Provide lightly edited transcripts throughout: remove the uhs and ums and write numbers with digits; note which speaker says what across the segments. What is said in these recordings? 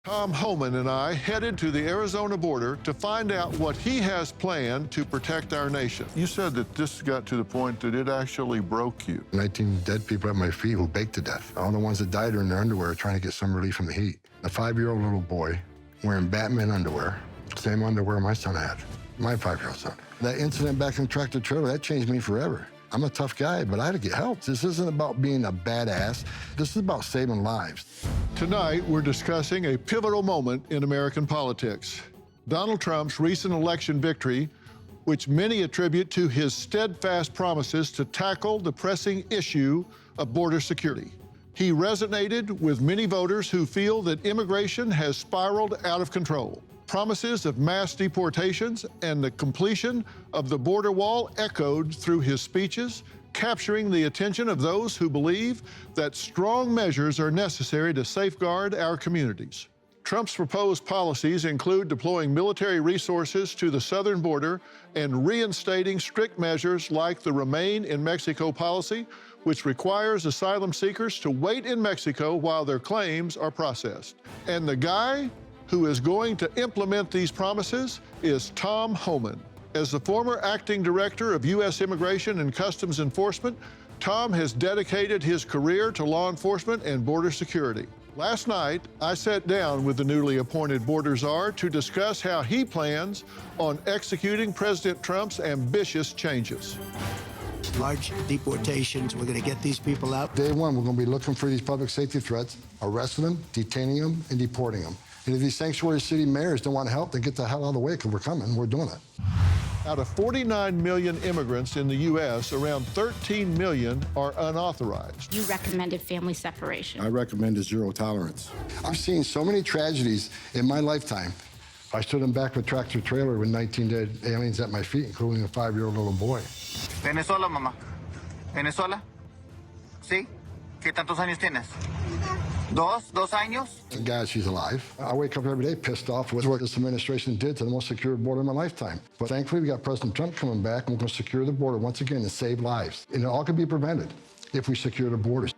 Speaker 1: Tom Homan and I headed to the Arizona border to find out what he has planned to protect our nation. You said that this got to the point that it actually broke you.
Speaker 2: 19 dead people at my feet who baked to death. All the ones that died are in their underwear trying to get some relief from the heat. A 5-year-old little boy wearing Batman underwear, same underwear my son had, my 5-year-old son. That incident back in the tractor trailer, that changed me forever. I'm a tough guy, but I had to get help. This isn't about being a badass. This is about saving lives.
Speaker 1: Tonight, we're discussing a pivotal moment in American politics. Donald Trump's recent election victory, which many attribute to his steadfast promises to tackle the pressing issue of border security. He resonated with many voters who feel that immigration has spiraled out of control. Promises of mass deportations and the completion of the border wall echoed through his speeches, capturing the attention of those who believe that strong measures are necessary to safeguard our communities. Trump's proposed policies include deploying military resources to the southern border and reinstating strict measures like the Remain in Mexico policy, which requires asylum seekers to wait in Mexico while their claims are processed. And the guy who is going to implement these promises is Tom Homan. As the former acting director of U.S. Immigration and Customs Enforcement, Tom has dedicated his career to law enforcement and border security. Last night, I sat down with the newly appointed border czar to discuss how he plans on executing President Trump's ambitious changes.
Speaker 3: Large deportations, we're going to get these people out.
Speaker 2: Day one, we're going to be looking for these public safety threats, arresting them, detaining them, and deporting them. And if these sanctuary city mayors don't want help, then get the hell out of the way, because we're coming, we're doing it.
Speaker 1: Out of 49 million immigrants in the U.S., around 13 million are unauthorized.
Speaker 4: You recommended family separation.
Speaker 2: I recommend a zero tolerance. I've seen so many tragedies in my lifetime. I stood in back of a tractor trailer with 19 dead aliens at my feet, including a 5-year-old little boy.
Speaker 5: Venezuela, mamá. Venezuela. ¿Sí? ¿Qué tantos años tienes? ¿Dos años?
Speaker 2: Thank God she's alive. I wake up every day pissed off with what this administration did to the most secure border in my lifetime. But thankfully, we got President Trump coming back, and we're going to secure the border once again and save lives. And it all can be prevented if we secure the borders.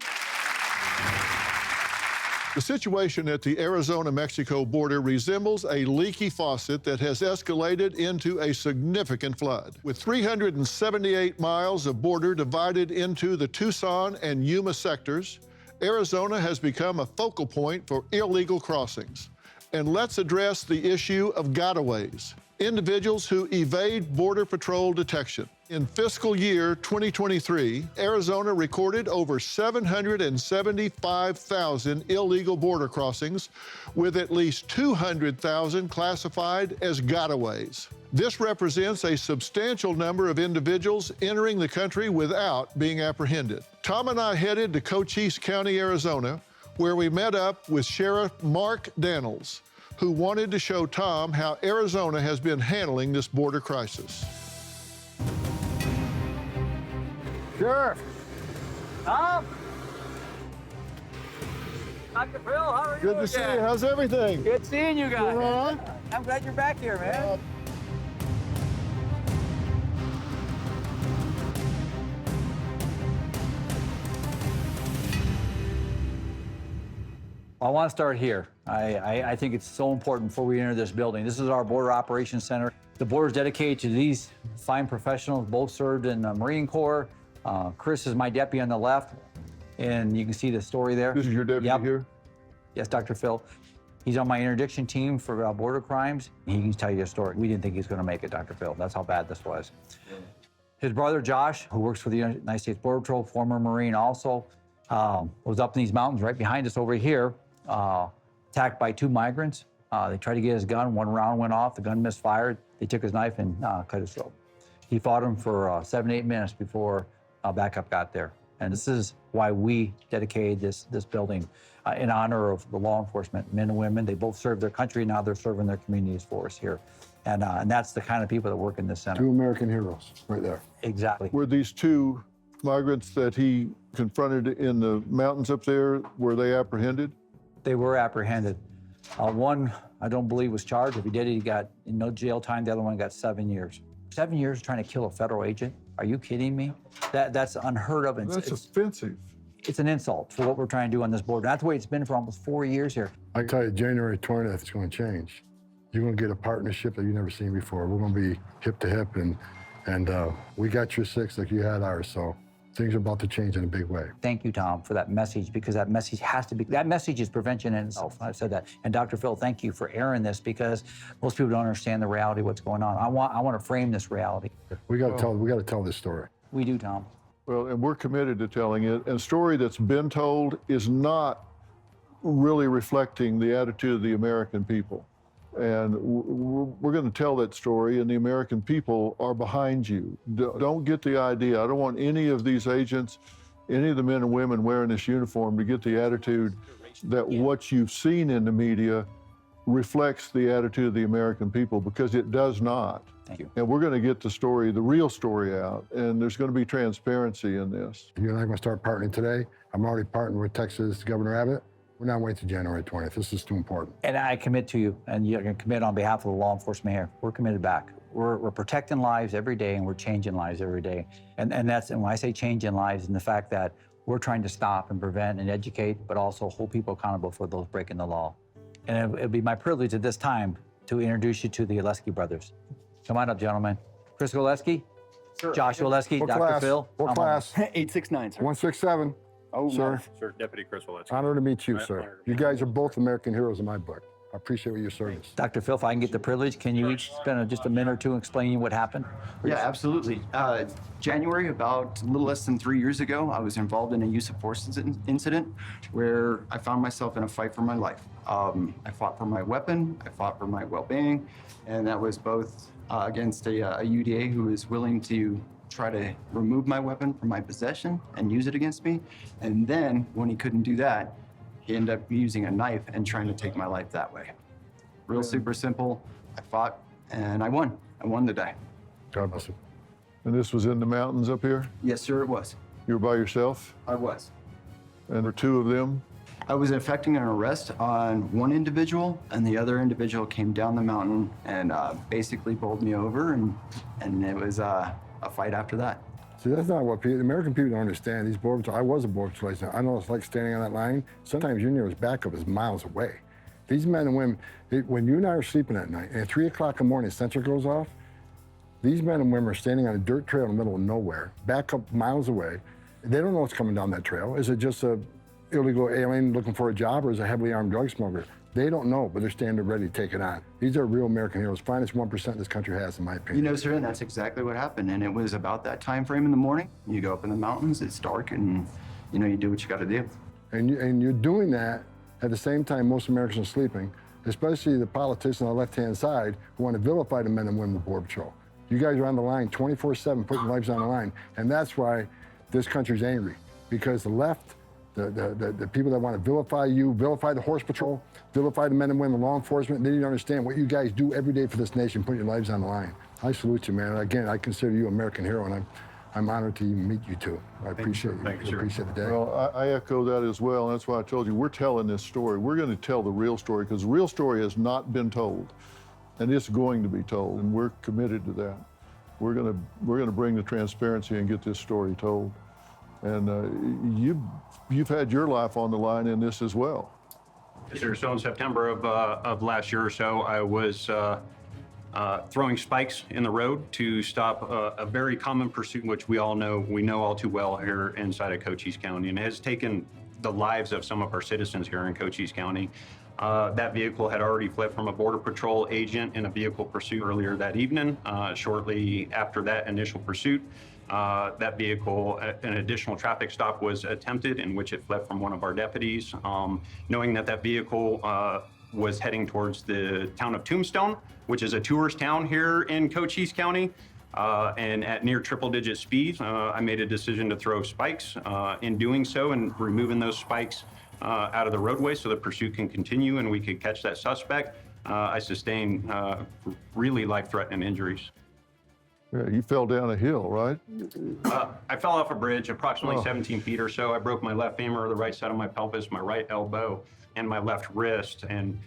Speaker 1: The situation at the Arizona-Mexico border resembles a leaky faucet that has escalated into a significant flood. With 378 miles of border divided into the Tucson and Yuma sectors, Arizona has become a focal point for illegal crossings. And let's address the issue of gotaways, individuals who evade Border Patrol detection. In fiscal year 2023, Arizona recorded over 775,000 illegal border crossings, with at least 200,000 classified as gotaways. This represents a substantial number of individuals entering the country without being apprehended. Tom and I headed to Cochise County, Arizona, where we met up with Sheriff Mark Daniels, who wanted to show Tom how Arizona has been handling this border crisis.
Speaker 6: Sheriff. Tom? Dr. Phil, how are you?
Speaker 1: Good to see you. How's everything?
Speaker 6: Good seeing you guys.
Speaker 1: You all right?
Speaker 6: I'm glad you're back here, man. I want to start here. I think it's so important before we enter this building. This is our Border Operations Center. The border is dedicated to these fine professionals, both served in the Marine Corps. Chris is my deputy on the left, and you can see the story there.
Speaker 1: This is your deputy here?
Speaker 6: Yes, Dr. Phil. He's on my interdiction team for border crimes. He can tell you a story. We didn't think he was going to make it, Dr. Phil. That's how bad this was. His brother, Josh, who works for the United States Border Patrol, former Marine also, was up in these mountains right behind us over here, attacked by 2 migrants. They tried to get his gun. 1 round went off. The gun misfired. They took his knife and cut his throat. He fought him for 7 to 8 minutes before backup got there. And this is why we dedicated this building in honor of the law enforcement men and women. They both served their country. Now they're serving their communities for us here. And that's the kind of people that work in this center.
Speaker 2: 2 American heroes right there.
Speaker 6: Exactly.
Speaker 1: Were these 2 migrants that he confronted in the mountains up there, were they apprehended?
Speaker 6: They were apprehended. One, I don't believe, was charged. If he did, he got no jail time. The other one got 7 years. 7 years trying to kill a federal agent? Are you kidding me? That's unheard of.
Speaker 1: That's offensive.
Speaker 6: it's an insult for what we're trying to do on this board. That's the way it's been for almost 4 years here.
Speaker 2: I tell you, January 20th, it's going to change. You're going to get a partnership that you've never seen before. We're going to be hip to hip, and we got your six like you had ours, so things are about to change in a big way.
Speaker 6: Thank you, Tom, for that message, because that message has to be, that message is prevention in itself. I've said that. And Dr. Phil, thank you for airing this, because most people don't understand the reality of what's going on. I want to frame this reality.
Speaker 2: We got to tell this story.
Speaker 6: We do, Tom.
Speaker 1: Well, and we're committed to telling it. And a story that's been told is not really reflecting the attitude of the American people. And we're going to tell that story, and the American people are behind you. Don't get the idea. I don't want any of these agents, any of the men and women wearing this uniform to get the attitude that what you've seen in the media reflects the attitude of the American people, because it does not.
Speaker 6: Thank you.
Speaker 1: And we're going to get the story, the real story out, and there's going to be transparency in this.
Speaker 2: You and I are going to start partnering today. I'm already partnering with Texas Governor Abbott. We're not waiting till January 20th. This is too important.
Speaker 6: And I commit to you, and you're going to commit on behalf of the law enforcement here. We're committed back. We're protecting lives every day, and we're changing lives every day. And when I say changing lives, in the fact that we're trying to stop and prevent and educate, but also hold people accountable for those breaking the law. And it'll be my privilege at this time to introduce you to the Oleski brothers. Come on up, gentlemen. Chris Oleski,
Speaker 7: Sir,
Speaker 6: Joshua Oleski,
Speaker 2: What
Speaker 6: Dr.
Speaker 2: class?
Speaker 6: Phil.
Speaker 2: What class?
Speaker 7: 869, sir.
Speaker 2: 167.
Speaker 7: Oh,
Speaker 2: sir.
Speaker 7: nice.
Speaker 8: Sir, Deputy Chris Willets.
Speaker 2: Honor to meet you,
Speaker 8: Right,
Speaker 2: sir.
Speaker 8: honored.
Speaker 2: You guys are both American heroes in my book. I appreciate your service.
Speaker 6: Dr. Phil, if I can get the privilege, can you each spend just a minute or two explaining what happened?
Speaker 7: Yeah, absolutely. January, about a little less than 3 years ago, I was involved in a use of force incident where I found myself in a fight for my life. I fought for my weapon, I fought for my well-being, and that was both against a UDA who was willing to try to remove my weapon from my possession and use it against me. And then, when he couldn't do that, he ended up using a knife and trying to take my life that way. Real super simple. I fought and I won. I won the day.
Speaker 2: God bless you.
Speaker 1: And this was in the mountains up here?
Speaker 7: Yes, sir, it was.
Speaker 1: You were by yourself?
Speaker 7: I was.
Speaker 1: And there were two of them?
Speaker 7: I was effecting an arrest on one individual, and the other individual came down the mountain and basically bowled me over, and it was a fight after that.
Speaker 2: See, that's not what people, American people don't understand. These border patrols, I was a border patrol agent. I know it's like standing on that line. Sometimes your nearest backup is miles away. These men and women, when you and I are sleeping at night, and at 3 o'clock in the morning, the sensor goes off, these men and women are standing on a dirt trail in the middle of nowhere, backup miles away. They don't know what's coming down that trail. Is it just a illegal alien looking for a job, or is it a heavily armed drug smuggler? They don't know, but they're standing ready to take it on. These are real American heroes, finest 1% this country has, in my opinion.
Speaker 7: You know, sir, and that's exactly what happened. And it was about that time frame in the morning. You go up in the mountains, it's dark, and you know, you do what you got to do.
Speaker 2: And you're doing that at the same time most Americans are sleeping, especially the politicians on the left-hand side who want to vilify the men and women of the Border Patrol. You guys are on the line 24/7, putting lives on the line, and that's why this country's angry, because the left, the people that want to vilify you, vilify the horse patrol, vilify the men and women, law enforcement, they need to understand what you guys do every day for this nation, putting your lives on the line. I salute you, man. Again, I consider you an American hero, and I'm honored to even meet you two. I appreciate you.
Speaker 8: Thank you, sir.
Speaker 2: Appreciate the day.
Speaker 1: Well, I echo that as well. And that's why I told you we're telling this story. We're going to tell the real story, because the real story has not been told, and it's going to be told, and we're committed to that. We're going to bring the transparency and get this story told. And you've had your life on the line in this as well.
Speaker 8: Yes, sir. So in September of last year or so, I was throwing spikes in the road to stop a very common pursuit, which we know all too well here inside of Cochise County, and it has taken the lives of some of our citizens here in Cochise County. That vehicle had already fled from a Border Patrol agent in a vehicle pursuit earlier that evening. Shortly after that initial pursuit, that vehicle, an additional traffic stop was attempted in which it fled from one of our deputies. Knowing that vehicle was heading towards the town of Tombstone, which is a tourist town here in Cochise County, and at near triple-digit speeds, I made a decision to throw spikes. In doing so and removing those spikes out of the roadway so the pursuit can continue and we could catch that suspect, I sustained really life-threatening injuries.
Speaker 1: Yeah, you fell down a hill, right?
Speaker 8: I fell off a bridge approximately 17 feet or so. I broke my left femur, the right side of my pelvis, my right elbow, and my left wrist. And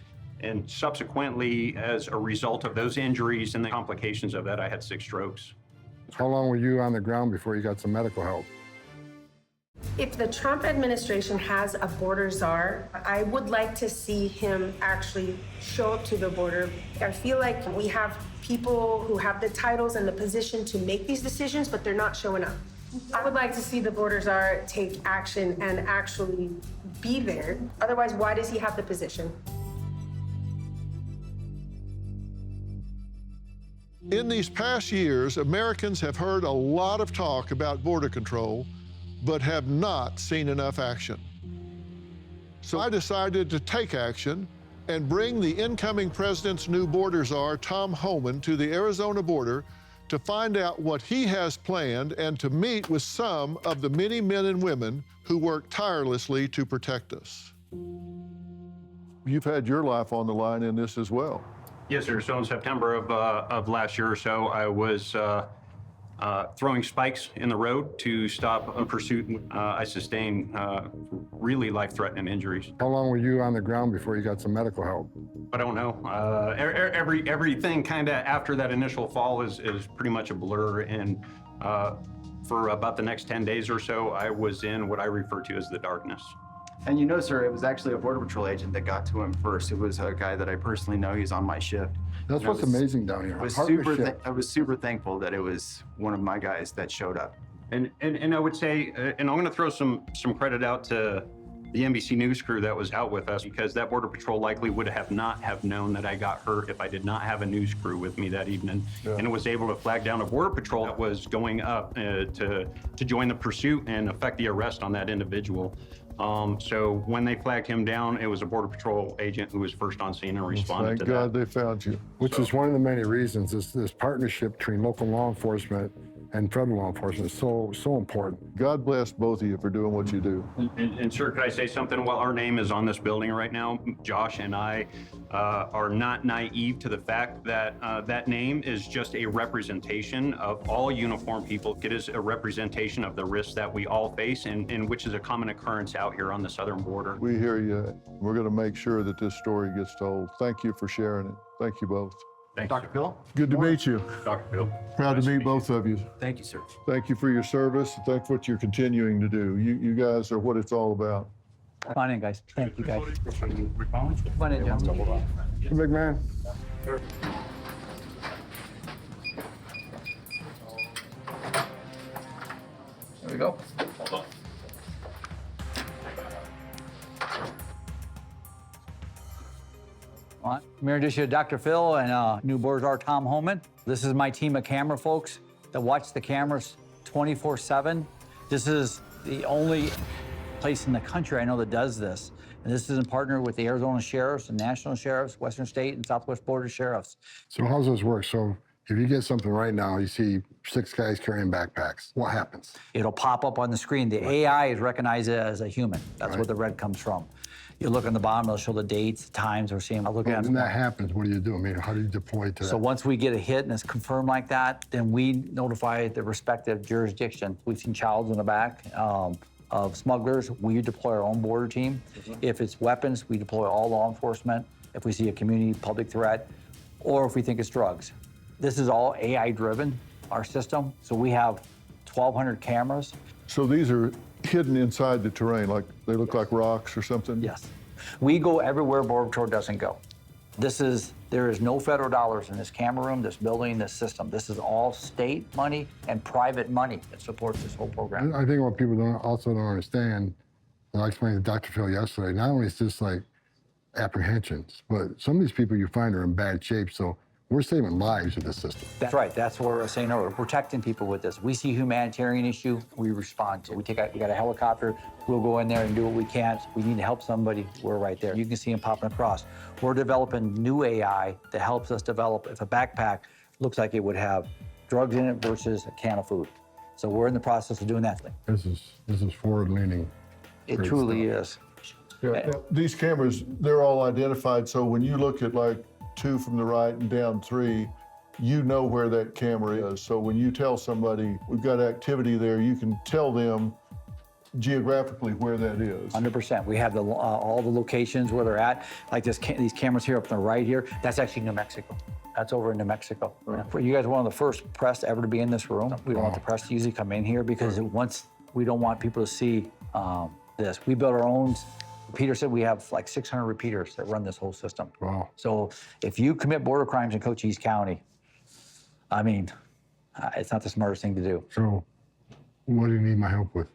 Speaker 8: subsequently, as a result of those injuries and the complications of that, I had 6 strokes.
Speaker 2: How long were you on the ground before you got some medical help?
Speaker 9: If the Trump administration has a border czar, I would like to see him actually show up to the border. I feel like we have people who have the titles and the position to make these decisions, but they're not showing up. I would like to see the border czar take action and actually be there. Otherwise, why does he have the position?
Speaker 1: In these past years, Americans have heard a lot of talk about border control, but have not seen enough action. So I decided to take action and bring the incoming president's new border czar, Tom Homan, to the Arizona border to find out what he has planned and to meet with some of the many men and women who work tirelessly to protect us. You've had your life on the line in this as well.
Speaker 8: Yes, sir. So in September of last year or so, I was throwing spikes in the road to stop a pursuit. I sustained really life-threatening injuries.
Speaker 2: How long were you on the ground before you got some medical help?
Speaker 8: I don't know. Everything kind of after that initial fall is pretty much a blur. And for about the next 10 days or so, I was in what I refer to as the darkness.
Speaker 7: And you know, sir, it was actually a Border Patrol agent that got to him first. It was a guy that I personally know. He's on my shift.
Speaker 2: That's what's amazing down here.
Speaker 7: I was super thankful that it was one of my guys that showed up.
Speaker 8: And I would say, and I'm going to throw some credit out to the NBC News crew that was out with us, because that Border Patrol likely would not have known that I got hurt if I did not have a news crew with me that evening. Yeah. And was able to flag down a Border Patrol that was going up to join the pursuit and effect the arrest on that individual. So when they flagged him down, it was a Border Patrol agent who was first on scene and responded to that.
Speaker 1: Thank God they found you.
Speaker 2: Which is one of the many reasons this partnership between local law enforcement and federal law enforcement is so important.
Speaker 1: God bless both of you for doing what you do.
Speaker 8: And sir, could I say something? While our name is on this building right now, Josh and I are not naive to the fact that that name is just a representation of all uniformed people. It is a representation of the risks that we all face, and which is a common occurrence out here on the southern border.
Speaker 1: We hear you. We're going to make sure that this story gets told. Thank you for sharing it. Thank you both.
Speaker 8: Thanks,
Speaker 7: Dr. Phil?
Speaker 1: Good to meet you.
Speaker 8: Dr. Phil.
Speaker 1: Proud to meet both of you.
Speaker 7: Thank you, sir.
Speaker 1: Thank you for your service. Thank what you're continuing to do. You guys are what it's all about.
Speaker 6: Come on in, guys. Thank you, guys. Come on in, John.
Speaker 2: Hey, big man.
Speaker 6: There we go. I'm here to Dr. Phil and new border czar Tom Homan. This is my team of camera folks that watch the cameras 24/7. This is the only place in the country I know that does this. And this is in partner with the Arizona sheriffs and national sheriffs, Western State and Southwest border sheriffs.
Speaker 2: So how does this work? So if you get something right now, you see 6 guys carrying backpacks, what happens?
Speaker 6: It'll pop up on the screen. The AI is recognized as a human. That's where the red comes from. You look on the bottom, it'll show the dates, the times we're seeing. I'll look at
Speaker 2: when that happens, what do you do? I mean, how do you deploy to that?
Speaker 6: So once we get a hit and it's confirmed like that, then we notify the respective jurisdiction. We've seen childs in the back of smugglers. We deploy our own border team. If it's weapons, we deploy all law enforcement. If we see a community public threat, or if we think it's drugs. This is all AI-driven, our system. So we have 1,200 cameras.
Speaker 1: So these are hidden inside the terrain, like they look like rocks or something?
Speaker 6: Yes. We go everywhere Border Patrol doesn't go. There is no federal dollars in this camera room, this building, this system. This is all state money and private money that supports this whole program.
Speaker 2: I think what people also don't understand, and I explained to Dr. Phil yesterday, not only is this like apprehensions, but some of these people you find are in bad shape, so we're saving lives with this system.
Speaker 6: That's right. That's what we're saying earlier. We're protecting people with this. We see a humanitarian issue, we respond to it. We got a helicopter, we'll go in there and do what we can. We need to help somebody, we're right there. You can see them popping across. We're developing new AI that helps us develop if a backpack looks like it would have drugs in it versus a can of food. So we're in the process of doing that thing.
Speaker 2: This is forward-leaning.
Speaker 6: It truly is.
Speaker 1: Yeah. These cameras, they're all identified, so when you look at like 2 from the right and down 3, you know where that camera is. So when you tell somebody we've got activity there, you can tell them geographically where that is.
Speaker 6: 100%. We have all the locations where they're at. Like these cameras here up to the right here, that's actually New Mexico. That's over in New Mexico. Right. You guys are one of the first press ever to be in this room. We don't want the press to usually come in here because once We don't want people to see this. We built our own. Peter said we have like 600 repeaters that run this whole system.
Speaker 2: Wow.
Speaker 6: So if you commit border crimes in Cochise County, I mean, it's not the smartest thing to do.
Speaker 2: So what do you need my help with?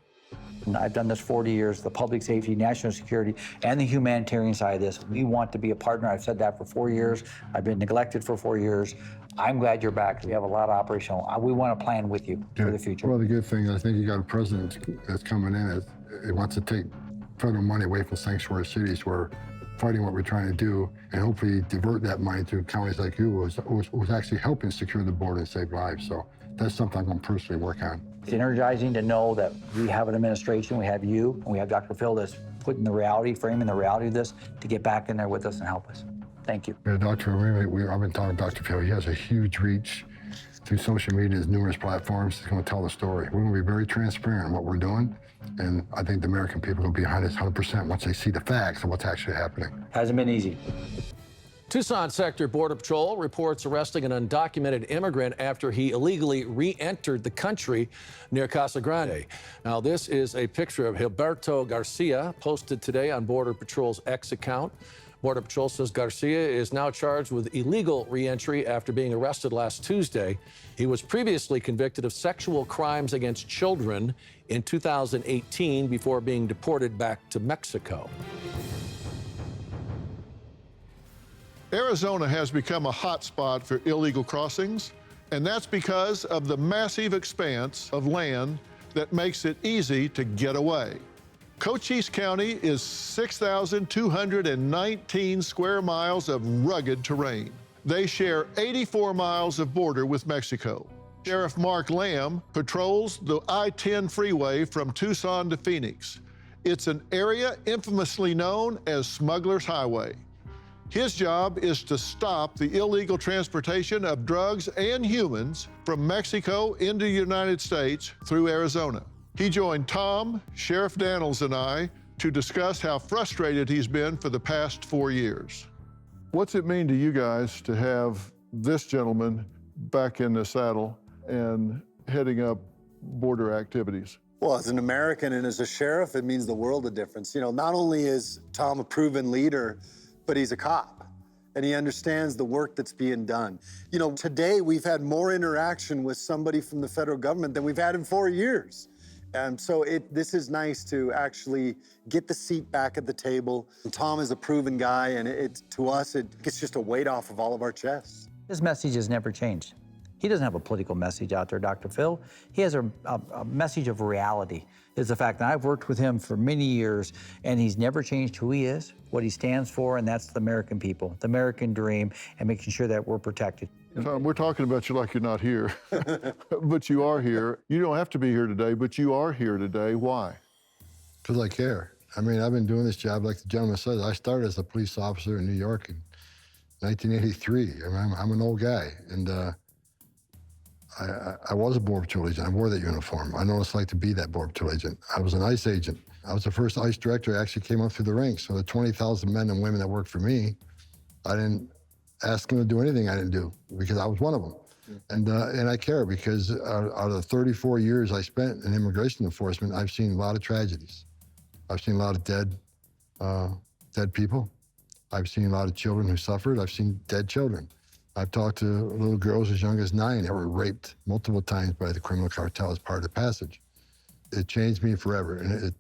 Speaker 6: And I've done this 40 years, the public safety, national security, and the humanitarian side of this. We want to be a partner. I've said that for 4 years. I've been neglected for 4 years. I'm glad you're back. We have a lot of operational. We want to plan with you for the future.
Speaker 2: Well, the good thing, I think you got a president that's coming in. It wants to take federal money away from sanctuary cities where fighting what we're trying to do and hopefully divert that money to counties like you was actually helping secure the border and save lives. So that's something I'm going to personally work on.
Speaker 6: It's energizing to know that we have an administration, we have you, and we have Dr. Phil that's putting the reality, framing the reality of this to get back in there with us and help us. Thank you.
Speaker 2: Yeah, Dr. I've been talking to Dr. Phil. He has a huge reach through social media, his numerous platforms. He's going to tell the story. We're going to be very transparent in what we're doing. And I think the American people will be behind us 100% once they see the facts of what's actually happening.
Speaker 6: Hasn't been easy.
Speaker 10: Tucson Sector Border Patrol reports arresting an undocumented immigrant after he illegally re-entered the country near Casa Grande. Now, this is a picture of Gilberto Garcia posted today on Border Patrol's X account. Border Patrol says Garcia is now charged with illegal re-entry after being arrested last Tuesday. He was previously convicted of sexual crimes against children in 2018 before being deported back to Mexico.
Speaker 1: Arizona has become a hotspot for illegal crossings, and that's because of the massive expanse of land that makes it easy to get away. Cochise County is 6,219 square miles of rugged terrain. They share 84 miles of border with Mexico. Sheriff Mark Lamb patrols the I-10 freeway from Tucson to Phoenix. It's an area infamously known as Smuggler's Highway. His job is to stop the illegal transportation of drugs and humans from Mexico into the United States through Arizona. He joined Tom, Sheriff Daniels, and I to discuss how frustrated he's been for the past 4 years. What's it mean to you guys to have this gentleman back in the saddle and heading up border activities?
Speaker 11: Well, as an American and as a sheriff, it means the world of difference. You know, not only is Tom a proven leader, but he's a cop, and he understands the work that's being done. You know, today we've had more interaction with somebody from the federal government than we've had in 4 years. And so this is nice to actually get the seat back at the table. And Tom is a proven guy, and to us, it's just a weight off of all of our chests.
Speaker 6: His message has never changed. He doesn't have a political message out there, Dr. Phil. He has a message of reality. It's the fact that I've worked with him for many years, and he's never changed who he is, what he stands for, and that's the American people, the American dream, and making sure that we're protected.
Speaker 1: Tom, we're talking about you like you're not here, but you are here. You don't have to be here today, but you are here today. Why?
Speaker 2: Because I care. I mean, I've been doing this job, like the gentleman said. I started as a police officer in New York in 1983. I mean, I'm an old guy, and I was a Border Patrol agent. I wore that uniform. I know what it's like to be that Border Patrol agent. I was an ICE agent. I was the first ICE director who actually came up through the ranks. So the 20,000 men and women that worked for me, I didn't ask them to do anything I didn't do because I was one of them. And I care because out of the 34 years I spent in immigration enforcement, I've seen a lot of tragedies. I've seen a lot of dead people. I've seen a lot of children who suffered. I've seen dead children. I've talked to little girls as young as 9 that were raped multiple times by the criminal cartel as part of the passage. It changed me forever. And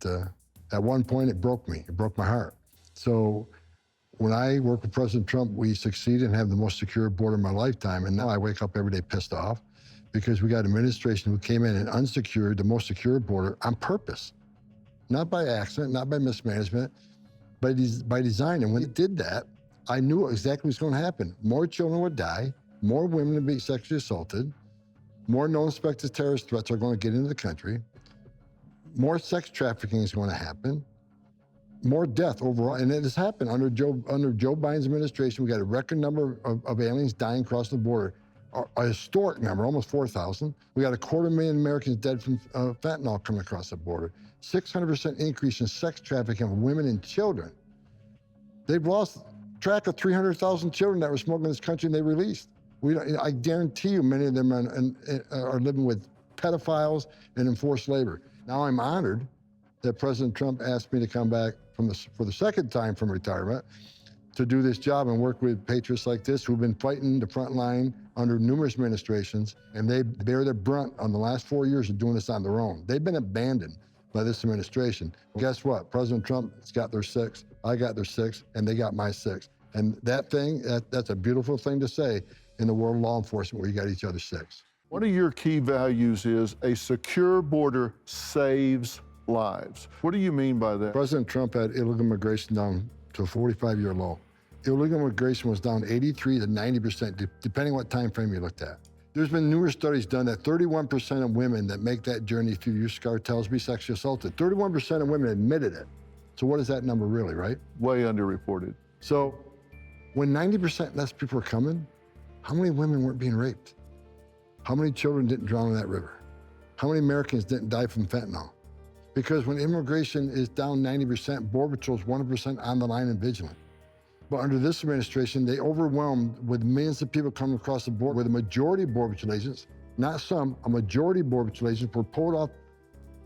Speaker 2: at one point, it broke me. It broke my heart. So when I worked with President Trump, we succeeded and have the most secure border of my lifetime. And now I wake up every day pissed off because we got an administration who came in and unsecured the most secure border on purpose. Not by accident, not by mismanagement, by design. And when it did that, I knew exactly what's going to happen. More children would die, more women would be sexually assaulted, more known suspected terrorist threats are going to get into the country, more sex trafficking is going to happen, more death overall. And it has happened under Joe Biden's administration. We got a record number of aliens dying across the border, a historic number, almost 4,000. We got 250,000 Americans dead from fentanyl coming across the border. 600% increase in sex trafficking of women and children. They've lost track of 300,000 children that were smuggled in this country and they released. I guarantee you many of them are living with pedophiles and enforced labor. Now I'm honored that President Trump asked me to come back for the second time from retirement to do this job and work with patriots like this who've been fighting the front line under numerous administrations, and they bear the brunt on the last 4 years of doing this on their own. They've been abandoned by this administration. Guess what? President Trump's got their 6, I got their 6, and they got my 6. And that's a beautiful thing to say in the world of law enforcement where you got each other's 6.
Speaker 1: One of your key values is a secure border saves lives. What do you mean by that?
Speaker 2: President Trump had illegal immigration down to a 45-year low. Illegal immigration was down 83 to 90%, depending what time frame you looked at. There's been numerous studies done that 31% of women that make that journey through use cartels be sexually assaulted. 31% of women admitted it. So what is that number really, right?
Speaker 1: Way underreported.
Speaker 2: So when 90% less people are coming, how many women weren't being raped? How many children didn't drown in that river? How many Americans didn't die from fentanyl? Because when immigration is down 90%, Border Patrol is 100% on the line and vigilant. But under this administration, they overwhelmed with millions of people coming across the border, where the majority of Border Patrol agents, not some, a majority of Border Patrol agents were pulled off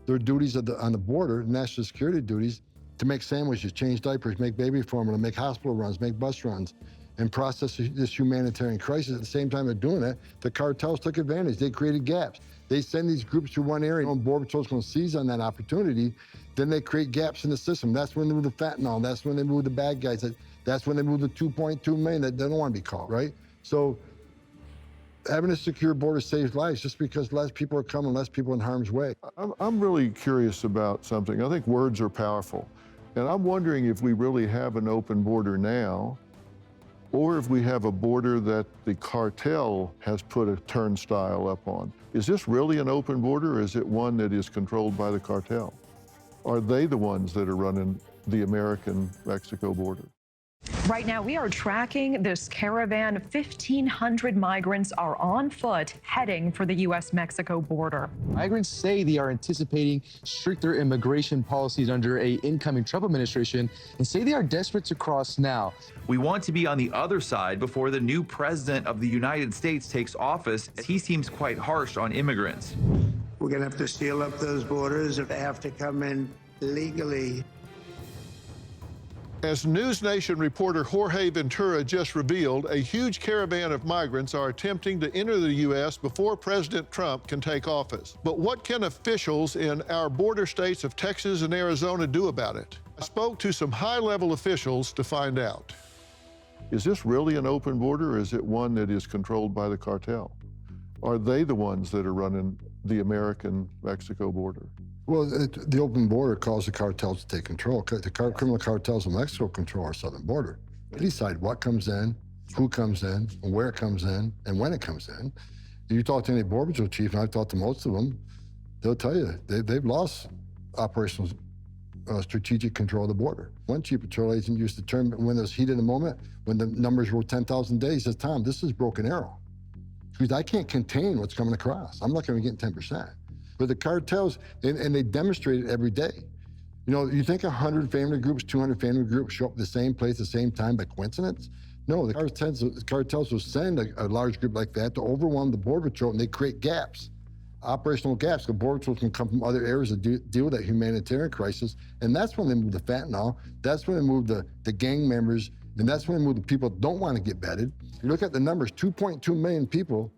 Speaker 2: their duties on the border, national security duties, to make sandwiches, change diapers, make baby formula, make hospital runs, make bus runs, and process this humanitarian crisis. At the same time they're doing it, the cartels took advantage. They created gaps. They send these groups to one area, and Border Patrol's going to seize on that opportunity. Then they create gaps in the system. That's when they move the fentanyl. That's when they move the bad guys. That's when they move the 2.2 million that don't want to be caught, right? So having a secure border saves lives just because less people are coming, less people in harm's way.
Speaker 1: I'm really curious about something. I think words are powerful. And I'm wondering if we really have an open border now, or if we have a border that the cartel has put a turnstile up on. Is this really an open border, or is it one that is controlled by the cartel? Are they the ones that are running the American-Mexico border?
Speaker 12: Right now, we are tracking this caravan. 1,500 migrants are on foot heading for the U.S.-Mexico border.
Speaker 13: Migrants say they are anticipating stricter immigration policies under an incoming Trump administration and say they are desperate to cross now.
Speaker 14: We want to be on the other side before the new president of the United States takes office, as he seems quite harsh on immigrants.
Speaker 3: We're going to have to seal up those borders if they have to come in legally.
Speaker 1: As News Nation reporter Jorge Ventura just revealed, a huge caravan of migrants are attempting to enter the U.S. before President Trump can take office. But what can officials in our border states of Texas and Arizona do about it? I spoke to some high-level officials to find out. Is this really an open border, or is it one that is controlled by the cartel? Are they the ones that are running the American-Mexico border?
Speaker 2: Well, the open border calls the cartels to take control. The criminal cartels in Mexico control our southern border. They decide what comes in, who comes in, and where it comes in, and when it comes in. If you talk to any Border Patrol chief, and I've talked to most of them, they'll tell you they've lost operational strategic control of the border. One chief patrol agent used the term when there's heat in the moment, when the numbers were 10,000 days, he says, Tom, this is broken arrow. Because I can't contain what's coming across. I'm not going to get 10%. But the cartels, and they demonstrate it every day. You know, you think 100 family groups, 200 family groups show up at the same place at the same time by coincidence? No, the cartels will send a large group like that to overwhelm the Border Patrol, and they create gaps, operational gaps. The Border Patrol can come from other areas to deal with that humanitarian crisis, and that's when they move the fentanyl, that's when they move the gang members, and that's when they move the people that don't want to get vetted. You look at the numbers, 2.2 million people,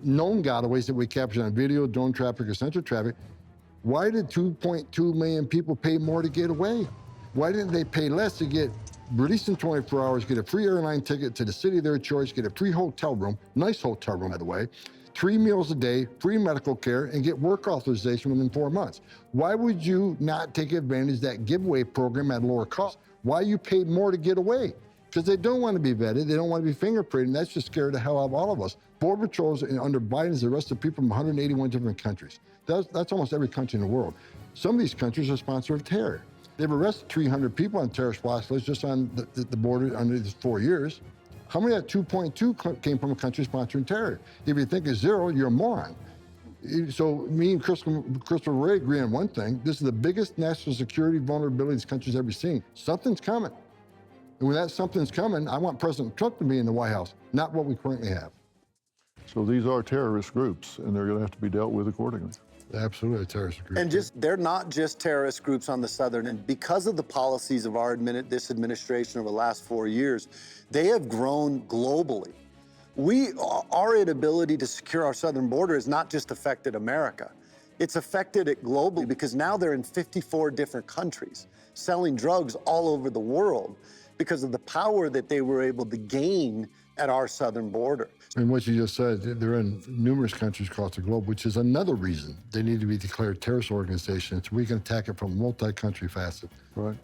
Speaker 2: known gotaways that we captured on video, drone traffic, or sensor traffic. Why did 2.2 million people pay more to get away? Why didn't they pay less to get released in 24 hours, get a free airline ticket to the city of their choice, get a free hotel room, nice hotel room, by the way, 3 meals a day, free medical care, and get work authorization within 4 months? Why would you not take advantage of that giveaway program at lower cost? Why you paid more to get away? Because they don't want to be vetted, they don't want to be fingerprinted, and that's just scared the hell out of all of us. Border Patrols under Biden's arrested people from 181 different countries. That's almost every country in the world. Some of these countries are sponsors of terror. They've arrested 300 people on terrorist watch lists just on the border under these 4 years. How many of that 2.2 came from a country sponsoring terror? If you think it's zero, you're a moron. So me and Crystal Ray agree on one thing. This is the biggest national security vulnerability this country's ever seen. Something's coming. And when that something's coming, I want President Trump to be in the White House, not what we currently have.
Speaker 1: So these are terrorist groups, and they're going to have to be dealt with accordingly.
Speaker 2: Absolutely a terrorist group.
Speaker 11: And they're not just terrorist groups on the southern end. Because of the policies of this administration over the last 4 years, they have grown globally. Our inability to secure our southern border has not just affected America. It's affected it globally because now they're in 54 different countries, selling drugs all over the world because of the power that they were able to gain at our southern border.
Speaker 2: And what you just said, they're in numerous countries across the globe, which is another reason they need to be declared terrorist organizations. We can attack it from a multi-country facet.
Speaker 1: Right.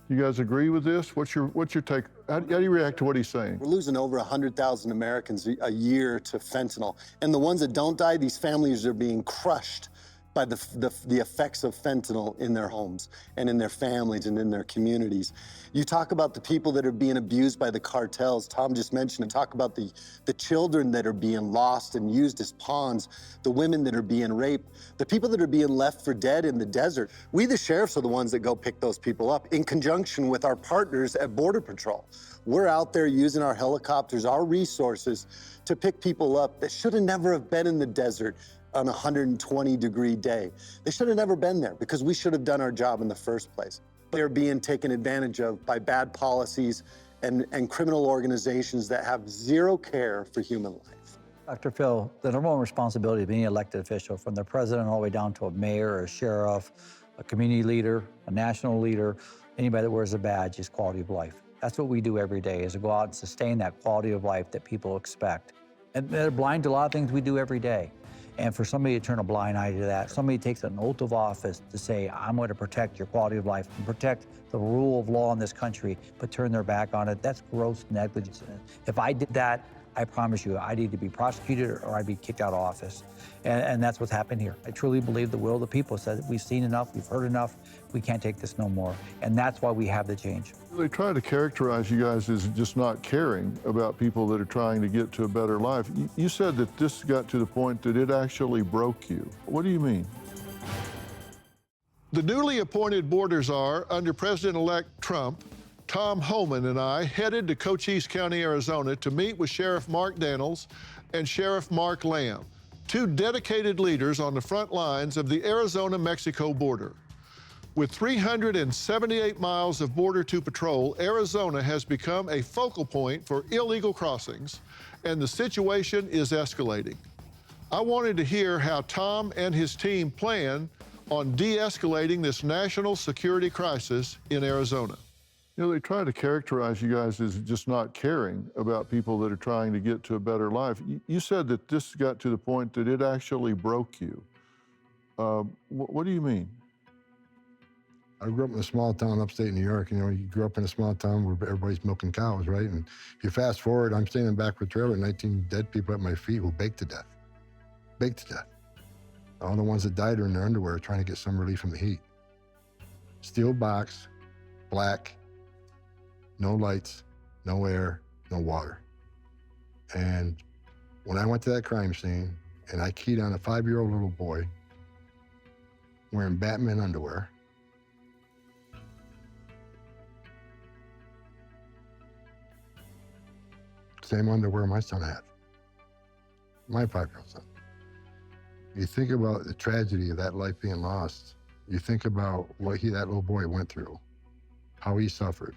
Speaker 1: You guys agree with this? What's your take? How do you react to what he's saying?
Speaker 11: We're losing over 100,000 Americans a year to fentanyl. And the ones that don't die, these families are being crushed by the effects of fentanyl in their homes and in their families and in their communities. You talk about the people that are being abused by the cartels. Tom just mentioned it. Talk about the children that are being lost and used as pawns, the women that are being raped, the people that are being left for dead in the desert. We, the sheriffs, are the ones that go pick those people up in conjunction with our partners at Border Patrol. We're out there using our helicopters, our resources to pick people up that should have never have been in the desert on a 120-degree day. They should have never been there because we should have done our job in the first place. They're being taken advantage of by bad policies and criminal organizations that have zero care for human life.
Speaker 6: Dr. Phil, the number one responsibility of any elected official, from the president all the way down to a mayor, a sheriff, a community leader, a national leader, anybody that wears a badge, is quality of life. That's what we do every day, is to go out and sustain that quality of life that people expect. And they're blind to a lot of things we do every day. And for somebody to turn a blind eye to that, somebody takes an oath of office to say, I'm going to protect your quality of life and protect the rule of law in this country, but turn their back on it, that's gross negligence. If I did that, I promise you, I'd either be prosecuted or I'd be kicked out of office. And that's what's happened here. I truly believe the will of the people says we've seen enough, we've heard enough, we can't take this no more. And that's why we have the change.
Speaker 1: They try to characterize you guys as just not caring about people that are trying to get to a better life. You said that this got to the point that it actually broke you. What do you mean? The newly appointed border czar under President-elect Trump, Tom Homan, and I headed to Cochise County, Arizona to meet with Sheriff Mark Daniels and Sheriff Mark Lamb, two dedicated leaders on the front lines of the Arizona-Mexico border. With 378 miles of border to patrol, Arizona has become a focal point for illegal crossings, and the situation is escalating. I wanted to hear how Tom and his team plan on de-escalating this national security crisis in Arizona. You know, they try to characterize you guys as just not caring about people that are trying to get to a better life. You said that this got to the point that it actually broke you. What do you mean?
Speaker 2: I grew up in a small town upstate New York. You know, you grew up in a small town where everybody's milking cows, right? And if you fast forward, I'm standing back with a trailer, 19 dead people at my feet who baked to death. Baked to death. All the ones that died are in their underwear trying to get some relief from the heat. Steel box, black, no lights, no air, no water. And when I went to that crime scene and I keyed on a 5-year-old little boy wearing Batman underwear, same underwear my son had, my 5-year-old son. You think about the tragedy of that life being lost. You think about what that little boy went through, how he suffered.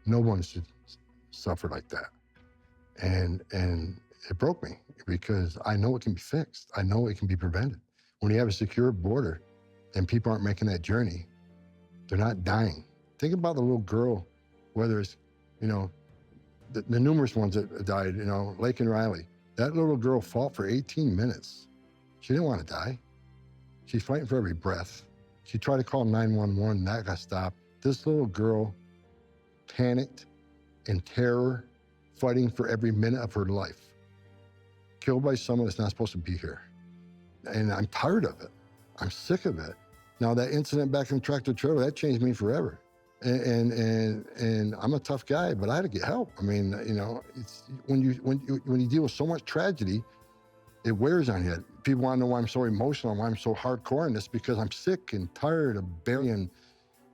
Speaker 2: No one should suffer like that. And it broke me because I know it can be fixed. I know it can be prevented. When you have a secure border and people aren't making that journey, they're not dying. Think about the little girl, whether it's, you know, the numerous ones that died, you know, Lake and Riley. That little girl fought for 18 minutes. She didn't want to die. She's fighting for every breath. She tried to call 911, that got stopped. This little girl panicked in terror, fighting for every minute of her life. Killed by someone that's not supposed to be here. And I'm tired of it. I'm sick of it. Now that incident back in the tractor trailer, that changed me forever. And I'm a tough guy, but I had to get help. I mean, you know, it's when you deal with so much tragedy, it wears on you. People want to know why I'm so emotional, why I'm so hardcore in this, because I'm sick and tired of burying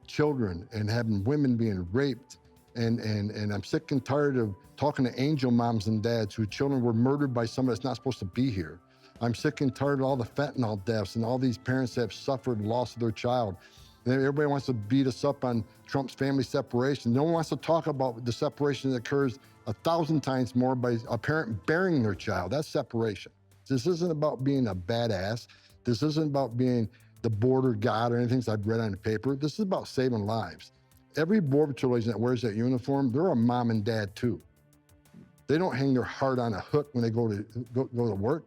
Speaker 2: children and having women being raped. And I'm sick and tired of talking to angel moms and dads whose children were murdered by someone that's not supposed to be here. I'm sick and tired of all the fentanyl deaths and all these parents that have suffered loss of their child. And everybody wants to beat us up on Trump's family separation. No one wants to talk about the separation that occurs 1,000 times more by a parent burying their child. That's separation. This isn't about being a badass. This isn't about being the border god or anything I've read on the paper. This is about saving lives. Every Border Patrol agent that wears that uniform, they're a mom and dad too. They don't hang their heart on a hook when they go to work.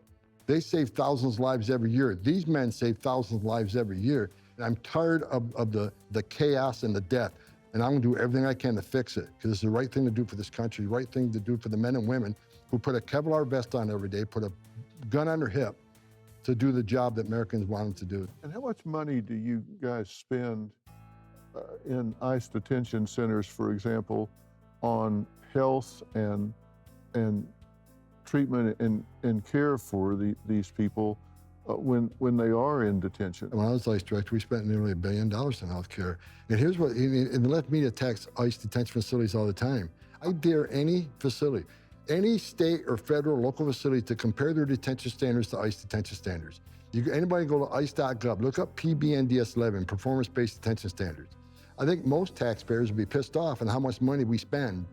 Speaker 2: They save thousands of lives every year. These men save thousands of lives every year. And I'm tired of the chaos and the death. And I'm gonna do everything I can to fix it, because it's the right thing to do for this country, the right thing to do for the men and women who put a Kevlar vest on every day, put a gun on their hip to do the job that Americans want them to do.
Speaker 1: And how much money do you guys spend in ICE detention centers, for example, on health and treatment and care for these people when they are in detention?
Speaker 2: When I was ICE director, we spent nearly $1 billion on health care. And here's what, and the left media attacks ICE detention facilities all the time. I dare any facility, any state or federal local facility to compare their detention standards to ICE detention standards. Anybody go to ice.gov, look up PBNDS-11, performance-based detention standards. I think most taxpayers would be pissed off on how much money we spend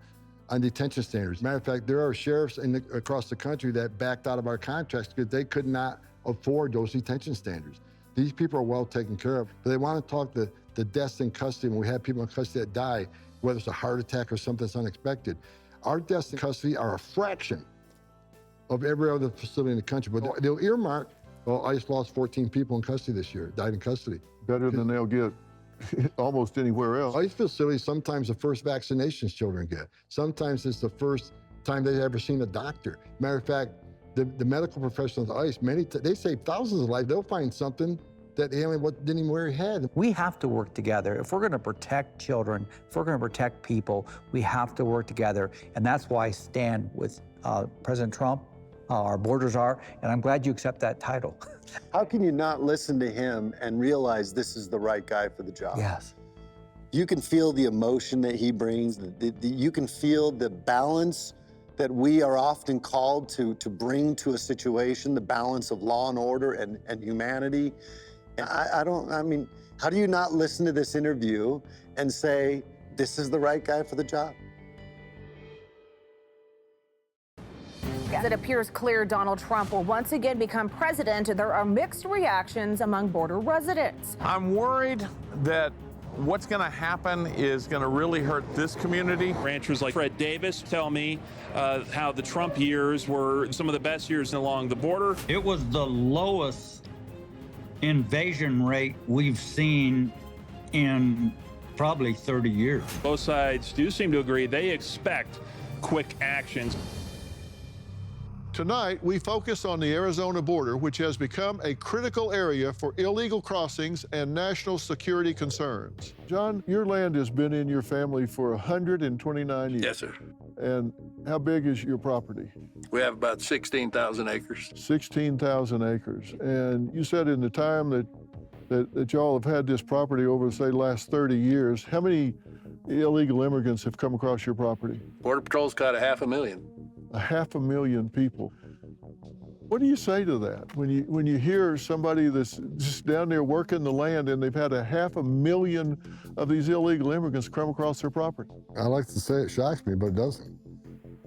Speaker 2: on detention standards. Matter of fact, there are sheriffs across the country that backed out of our contracts because they could not afford those detention standards. These people are well taken care of, but they want to talk the deaths in custody when we have people in custody that die, whether it's a heart attack or something that's unexpected. Our deaths in custody are a fraction of every other facility in the country, but they'll earmark, well, ICE lost 14 people in custody this year, died in custody.
Speaker 1: Better than they'll get almost anywhere else.
Speaker 2: ICE facilities, sometimes the first vaccinations children get. Sometimes it's the first time they've ever seen a doctor. Matter of fact, the medical professionals at ICE, they save thousands of lives. They'll find something that the alien didn't even wear his head.
Speaker 6: We have to work together. If we're going to protect children, if we're going to protect people, we have to work together. And that's why I stand with President Trump. Our borders are, and I'm glad you accept that title.
Speaker 11: How can you not listen to him and realize this is the right guy for the job?
Speaker 6: Yes.
Speaker 11: You can feel the emotion that he brings. You can feel the balance that we are often called to bring to a situation, the balance of law and order and humanity. I mean, how do you not listen to this interview and say, this is the right guy for the job?
Speaker 15: As it appears clear Donald Trump will once again become president, there are mixed reactions among border residents.
Speaker 16: I'm worried that what's going to happen is going to really hurt this community.
Speaker 17: Ranchers like Fred Davis tell me how the Trump years were some of the best years along the border.
Speaker 18: It was the lowest invasion rate we've seen in probably 30 years.
Speaker 17: Both sides do seem to agree they expect quick actions.
Speaker 1: Tonight, we focus on the Arizona border, which has become a critical area for illegal crossings and national security concerns. John, your land has been in your family for 129 years.
Speaker 19: Yes, sir.
Speaker 1: And how big is your property?
Speaker 19: We have about 16,000 acres.
Speaker 1: 16,000 acres. And you said in the time that y'all have had this property over, say, the last 30 years, how many illegal immigrants have come across your property?
Speaker 19: Border Patrol's got 500,000.
Speaker 1: 500,000 people. What do you say to that when you hear somebody that's just down there working the land and they've had 500,000 of these illegal immigrants come across their property?
Speaker 2: I like to say it shocks me, but it doesn't.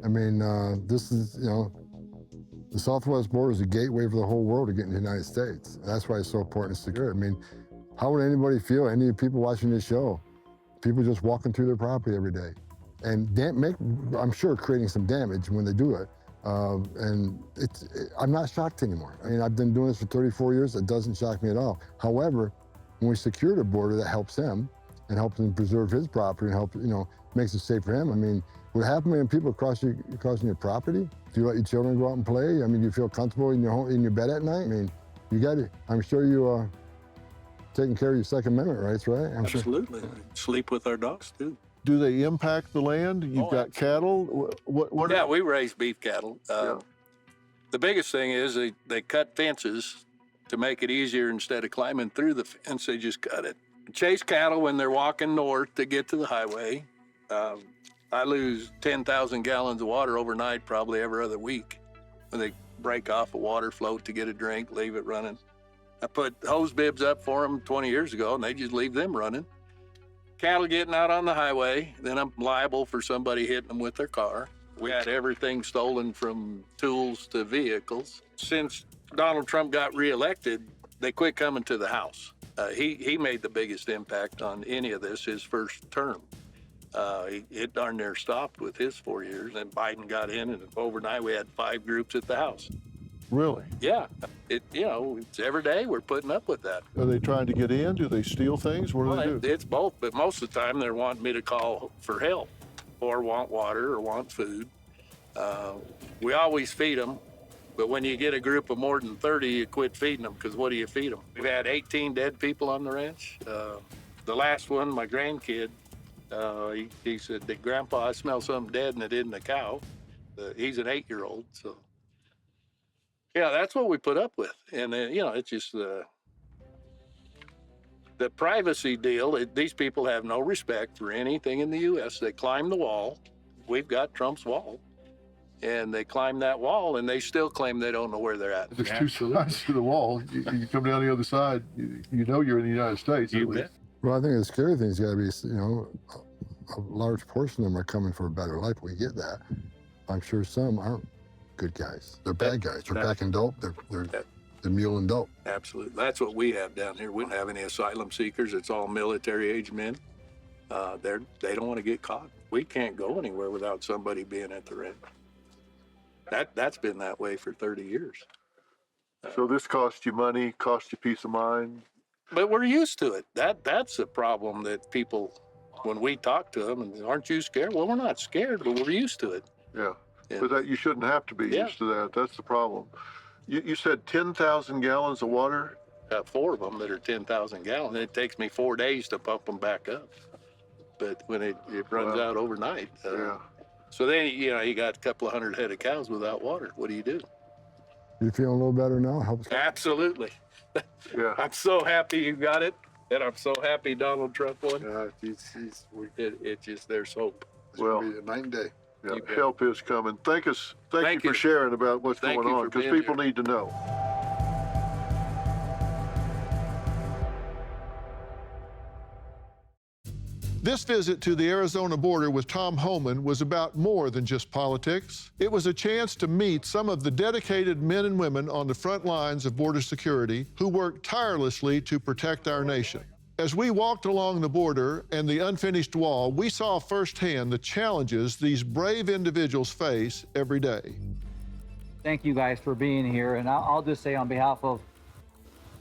Speaker 2: I mean, this is, the southwest border is a gateway for the whole world to get into the United States. That's why it's so important to secure it. I mean, how would anybody feel, any of the people watching this show, people just walking through their property every day? And I'm sure creating some damage when they do it. And I'm not shocked anymore. I mean, I've been doing this for 34 years. It doesn't shock me at all. However, when we secure the border, that helps him and helps him preserve his property and helps, makes it safe for him. I mean, with 500,000 people crossing your property, do you let your children go out and play? I mean, do you feel comfortable in your bed at night? I mean, I'm sure you are taking care of your Second Amendment rights, right?
Speaker 19: Absolutely. Sleep with our dogs, too.
Speaker 1: Do they impact the land? You've got cattle?
Speaker 19: Yeah, we raise beef cattle. The biggest thing is they cut fences to make it easier. Instead of climbing through the fence, they just cut it. Chase cattle when they're walking north to get to the highway. I lose 10,000 gallons of water overnight probably every other week when they break off a water float to get a drink, leave it running. I put hose bibs up for them 20 years ago, and they just leave them running. Cattle getting out on the highway, then I'm liable for somebody hitting them with their car. We had everything stolen from tools to vehicles. Since Donald Trump got reelected, they quit coming to the house. He made the biggest impact on any of this his first term. It darn near stopped with his 4 years, and Biden got in, and overnight we had 5 groups at the house.
Speaker 1: Really?
Speaker 19: Yeah, it's every day we're putting up with that.
Speaker 1: Are they trying to get in? Do they steal things? What do they do?
Speaker 19: It's both, but most of the time they're wanting me to call for help or want water or want food. We always feed them, but when you get a group of more than 30, you quit feeding them, because what do you feed them? We've had 18 dead people on the ranch. The last one, my grandkid, he said, Grandpa, I smell something dead and it isn't a cow. He's an 8-year-old, so. Yeah, that's what we put up with. And it's just the privacy deal. These people have no respect for anything in the U.S. They climb the wall. We've got Trump's wall. And they climb that wall, and they still claim they don't know where they're at.
Speaker 1: There's 2 sides to the wall. You come down the other side, you know you're in the United States.
Speaker 19: You bet.
Speaker 2: Well, I think the scary thing's got to be, a large portion of them are coming for a better life. We get that. I'm sure some aren't good guys. They're bad guys. They're packing dope. They're muling dope.
Speaker 19: Absolutely. That's what we have down here. We don't have any asylum seekers. It's all military-age men. They don't want to get caught. We can't go anywhere without somebody being at the ranch. That's been that way for 30 years.
Speaker 1: So this costs you money, costs you peace of mind.
Speaker 19: But we're used to it. That's a problem that people, when we talk to them, and aren't you scared? Well, we're not scared, but we're used to it.
Speaker 1: Yeah. But you shouldn't have to be used to that. That's the problem. You said 10,000 gallons of water?
Speaker 19: Got 4 of them that are 10,000 gallons. It takes me 4 days to pump them back up. But when it runs out overnight. So then, you got a couple of 100 head of cows without water. What do you do?
Speaker 2: You feeling a little better now?
Speaker 19: Absolutely.
Speaker 1: Yeah.
Speaker 19: I'm so happy you got it, and I'm so happy Donald Trump won. It's just, there's hope.
Speaker 2: Well, be a night and day.
Speaker 1: Yeah, help is coming. Thank you for sharing about what's going on, because people need to know. This visit to the Arizona border with Tom Homan was about more than just politics. It was a chance to meet some of the dedicated men and women on the front lines of border security who work tirelessly to protect our nation. As we walked along the border and the unfinished wall, we saw firsthand the challenges these brave individuals face every day.
Speaker 6: Thank you guys for being here. And I'll just say on behalf of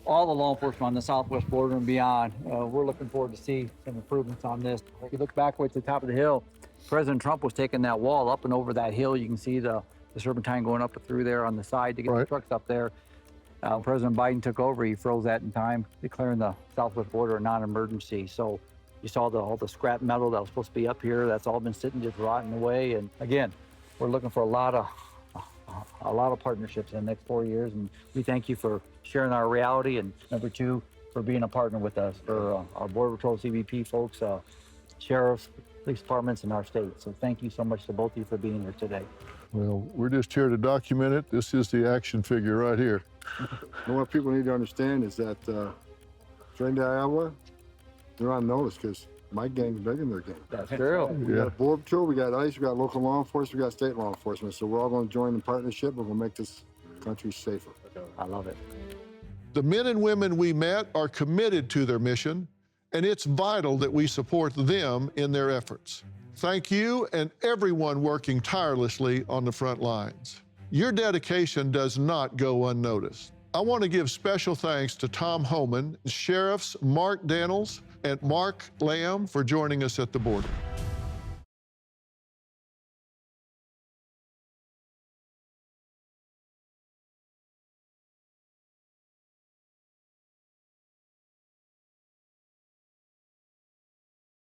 Speaker 6: all the law enforcement on the southwest border and beyond, we're looking forward to see some improvements on this. If you look backwards at the top of the hill, President Trump was taking that wall up and over that hill. You can see the serpentine going up and through there on the side to get the trucks up there. President Biden took over, he froze that in time, declaring the southwest border a non-emergency. So you saw all the scrap metal that was supposed to be up here, that's all been sitting just rotting away. And again, we're looking for a lot of partnerships in the next 4 years, and we thank you for sharing our reality, and number 2, for being a partner with us, for our Border Patrol CBP folks, sheriffs, police departments in our state. So thank you so much to both of you for being here today.
Speaker 1: Well, we're just here to document it. This is the action figure right here.
Speaker 2: And what people need to understand is that Train to Iowa, they're on notice because my gang's bigger than their gang.
Speaker 6: That's true.
Speaker 2: We got Border Patrol, we got ICE, we got local law enforcement, we got state law enforcement. So we're all going to join in partnership and we'll make this country safer.
Speaker 6: I love it.
Speaker 1: The men and women we met are committed to their mission, and it's vital that we support them in their efforts. Thank you and everyone working tirelessly on the front lines. Your dedication does not go unnoticed. I want to give special thanks to Tom Homan, Sheriffs Mark Daniels and Mark Lamb for joining us at the border.